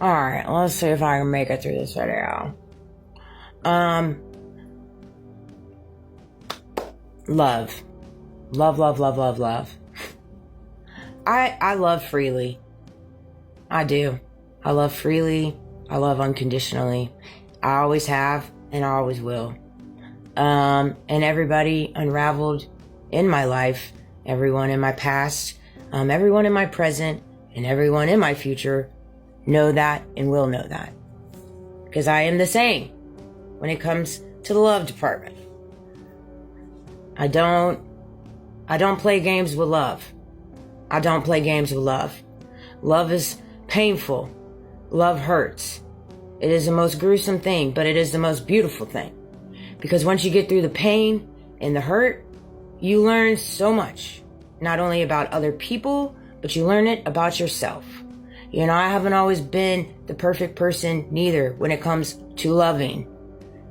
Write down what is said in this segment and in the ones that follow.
Alright, let's see if I can make it through this video. Love. Love, love, love, love, love. I love freely. I do. I love freely. I love unconditionally. I always have, and I always will. And everybody unraveled in my life, everyone in my past, everyone in my present, and everyone in my future know that and will know that. Because I am the same when it comes to the love department. I don't play games with love. I don't play games with love. Love is painful. Love hurts. It is the most gruesome thing, but it is the most beautiful thing. Because once you get through the pain and the hurt, you learn so much. Not only about other people, but you learn it about yourself. You know, I haven't always been the perfect person neither when it comes to loving.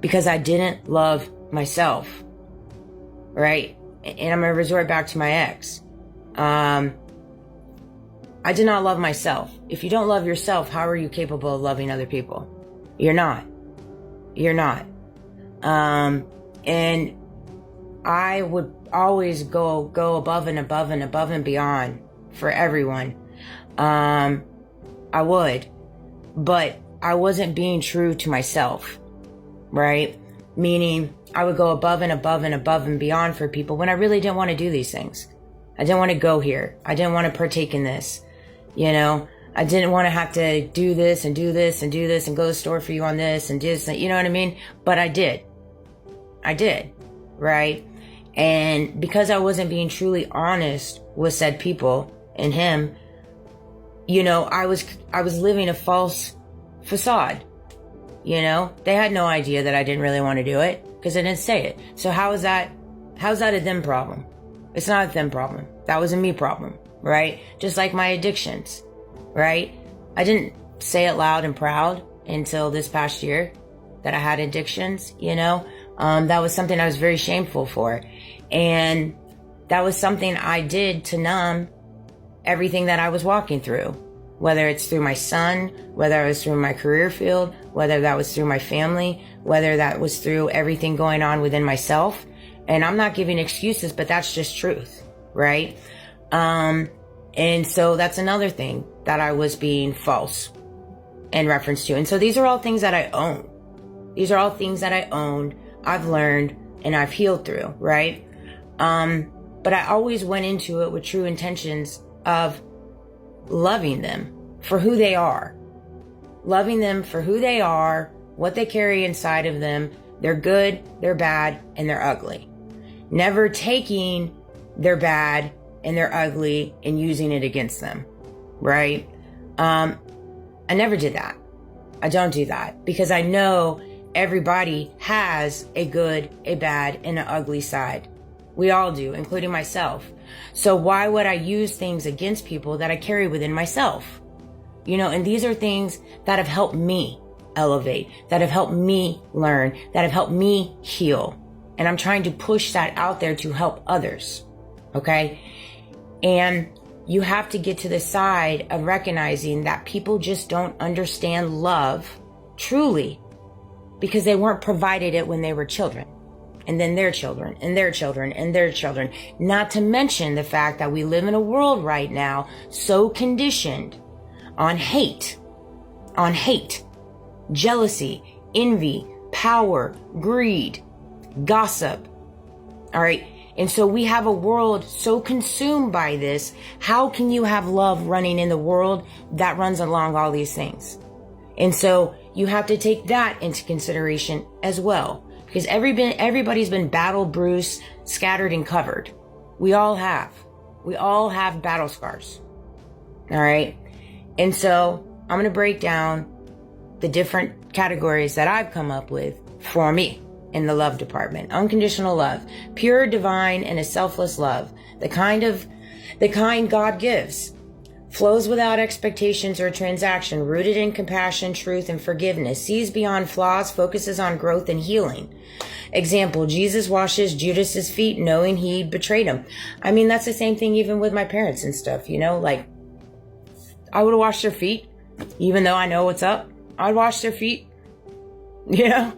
Because I didn't love myself. Right? And I'm going to resort back to my ex. I did not love myself. If you don't love yourself, how are you capable of loving other people? You're not. You're not. And I would always go above and above and above and beyond for everyone. I would. But I wasn't being true to myself. Right? Meaning I would go above and above and above and beyond for people when I really didn't want to do these things. I didn't want to go here. I didn't want to partake in this. You know, I didn't want to have to do this and do this and do this and go to the store for you on this and do this. You know what I mean? But I did. I did. Right? And because I wasn't being truly honest with said people and him, you know, I was living a false facade. You know, they had no idea that I didn't really want to do it because I didn't say it. So how's that a them problem? It's not a them problem. That was a me problem, right? Just like my addictions, right? I didn't say it loud and proud until this past year that I had addictions, you know? That was something I was very shameful for. And that was something I did to numb everything that I was walking through. Whether it's through my son, whether it was through my career field, whether that was through my family, whether that was through everything going on within myself. And I'm not giving excuses, but that's just truth, right? And so that's another thing that I was being false in reference to. And so these are all things that I own. These are all things that I owned, I've learned, and I've healed through, right? But I always went into it with true intentions of loving them for who they are. Loving them for who they are, what they carry inside of them. They're good, they're bad, and they're ugly. Never taking their bad and their ugly and using it against them, right? I never did that. I don't do that because I know everybody has a good, a bad, and an ugly side. We all do, including myself. So why would I use things against people that I carry within myself? You know, and these are things that have helped me elevate, that have helped me learn, that have helped me heal. And I'm trying to push that out there to help others. Okay? And you have to get to the side of recognizing that people just don't understand love truly because they weren't provided it when they were children. And then their children, and their children, and their children. Not to mention the fact that we live in a world right now so conditioned on hate, jealousy, envy, power, greed, gossip. All right. And so we have a world so consumed by this. How can you have love running in the world that runs along all these things? And so you have to take that into consideration as well. Because everybody's been battle bruised, scattered, and covered. We all have. We all have battle scars. All right. And so I'm going to break down the different categories that I've come up with for me in the love department. Unconditional love, pure, divine, and a selfless love. The kind God gives. Flows without expectations or transaction, rooted in compassion, truth, and forgiveness, sees beyond flaws, focuses on growth and healing. Example, Jesus washes Judas's feet knowing he betrayed him. I mean, that's the same thing even with my parents and stuff, you know, like I would have washed their feet Even though I know what's up, I'd wash their feet. You know?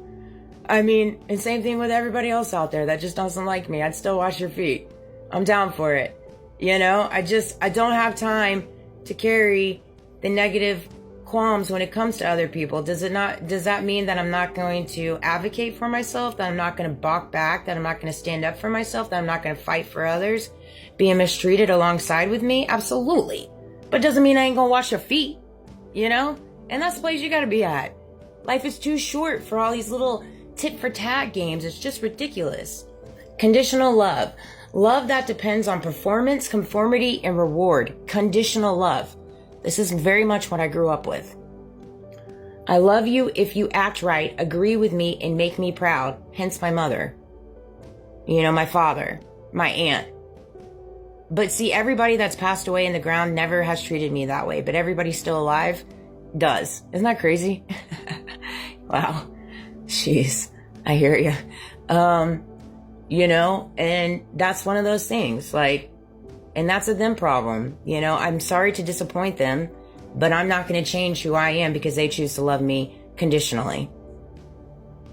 I mean, and same thing with everybody else out there that just doesn't like me. I'd still wash your feet. I'm down for it. You know, I don't have time to carry the negative qualms when it comes to other people. Does that mean that I'm not going to advocate for myself, that I'm not going to balk back, that I'm not going to stand up for myself, that I'm not going to fight for others being mistreated alongside with me? Absolutely. But doesn't mean I ain't going to wash your feet, you know? And that's the place you got to be at. Life is too short for all these little tit for tat games. It's just ridiculous. Conditional love. Love that depends on performance, conformity, and reward. Conditional love. This is very much what I grew up with. I love you if you act right, agree with me, and make me proud. Hence my mother. You know, my father, my aunt. But see, everybody that's passed away in the ground never has treated me that way. But everybody still alive does. Isn't that crazy? Wow. Jeez. I hear you. You know, and that's one of those things. Like, and that's a them problem. You know, I'm sorry to disappoint them, but I'm not going to change who I am because they choose to love me conditionally.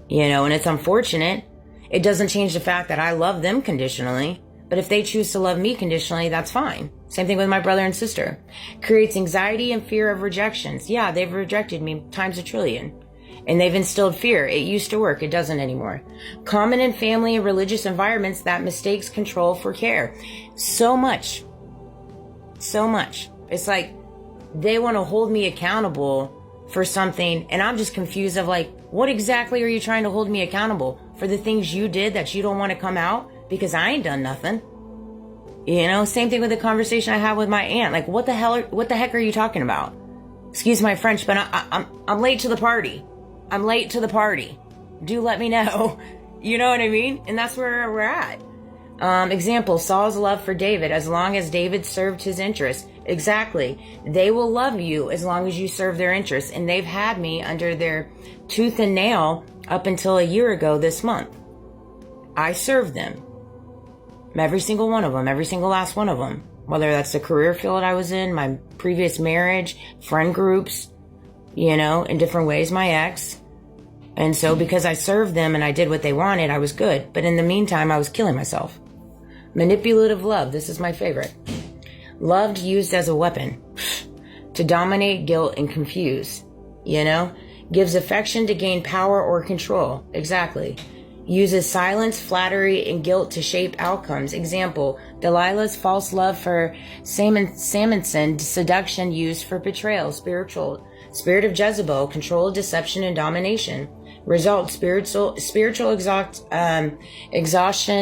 You know, and it's unfortunate. It doesn't change the fact that I love them conditionally, but if they choose to love me conditionally, that's fine. Same thing with my brother and sister. Creates anxiety and fear of rejections. Yeah, they've rejected me times a trillion. And they've instilled fear. It used to work. It doesn't anymore. Common in family and religious environments that mistakes control for care. So much. So much. It's like they want to hold me accountable for something. And I'm just confused of like, what exactly are you trying to hold me accountable for? The things you did that you don't want to come out? Because I ain't done nothing. You know, same thing with the conversation I had with my aunt. Like, what the heck are you talking about? Excuse my French, but I'm late to the party. I'm late to the party. Do let me know. You know what I mean? And that's where we're at. Example, Saul's love for David, as long as David served his interests. Exactly. They will love you as long as you serve their interests. And they've had me under their tooth and nail up until a year ago this month. I served them. Every single one of them. Every single last one of them. Whether that's the career field I was in, my previous marriage, friend groups, you know, in different ways, my ex. And so because I served them and I did what they wanted, I was good. But in the meantime, I was killing myself. Manipulative love. This is my favorite. Loved used as a weapon to dominate, guilt, and confuse. You know? Gives affection to gain power or control. Exactly. Uses silence, flattery, and guilt to shape outcomes. Example, Delilah's false love for Samson, seduction used for betrayal. Spirit of Jezebel, control, deception, and domination. Result, spiritual exhaustion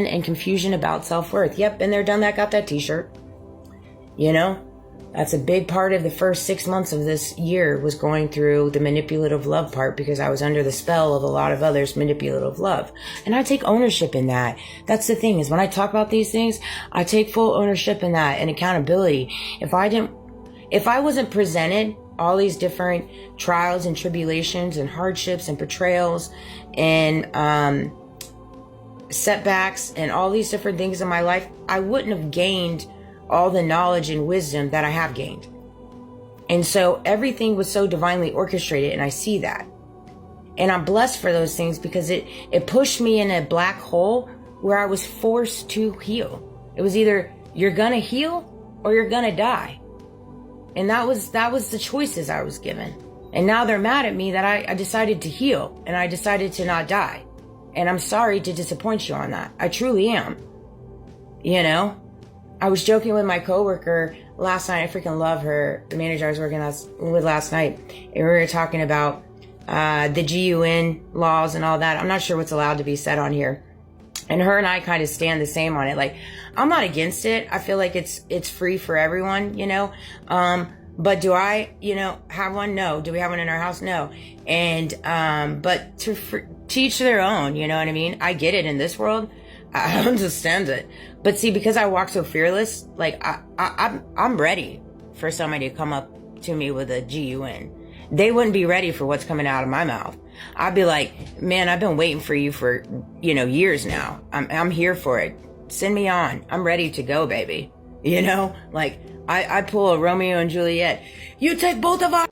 and confusion about self-worth. Yep, been there, done that, got that t-shirt. You know? That's a big part of the first 6 months of this year was going through the manipulative love part because I was under the spell of a lot of others' manipulative love. And I take ownership in that. That's the thing is when I talk about these things, I take full ownership in that and accountability. If I wasn't presented all these different trials and tribulations and hardships and betrayals and setbacks and all these different things in my life, I wouldn't have gained all the knowledge and wisdom that I have gained. And so everything was so divinely orchestrated, and I see that. And I'm blessed for those things because it pushed me in a black hole where I was forced to heal. It was either you're gonna heal or you're gonna die. And that was the choices I was given. And now they're mad at me that I decided to heal and I decided to not die. And I'm sorry to disappoint you on that. I truly am. You know? I was joking with my coworker last night. I freaking love her, the manager I was working with last night. And we were talking about the GUN laws and all that. I'm not sure what's allowed to be said on here. And her and I kind of stand the same on it. Like, I'm not against it. I feel like it's free for everyone, you know. But do I, you know, have one? No. Do we have one in our house? No. And but to each their own, you know what I mean? I get it in this world. I understand it. But see, because I walk so fearless, like I'm ready for somebody to come up to me with a GUN. They wouldn't be ready for what's coming out of my mouth. I'd be like, man, I've been waiting for you for, you know, years now. I'm here for it. Send me on. I'm ready to go, baby. You know, like I pull a Romeo and Juliet. You take both of us.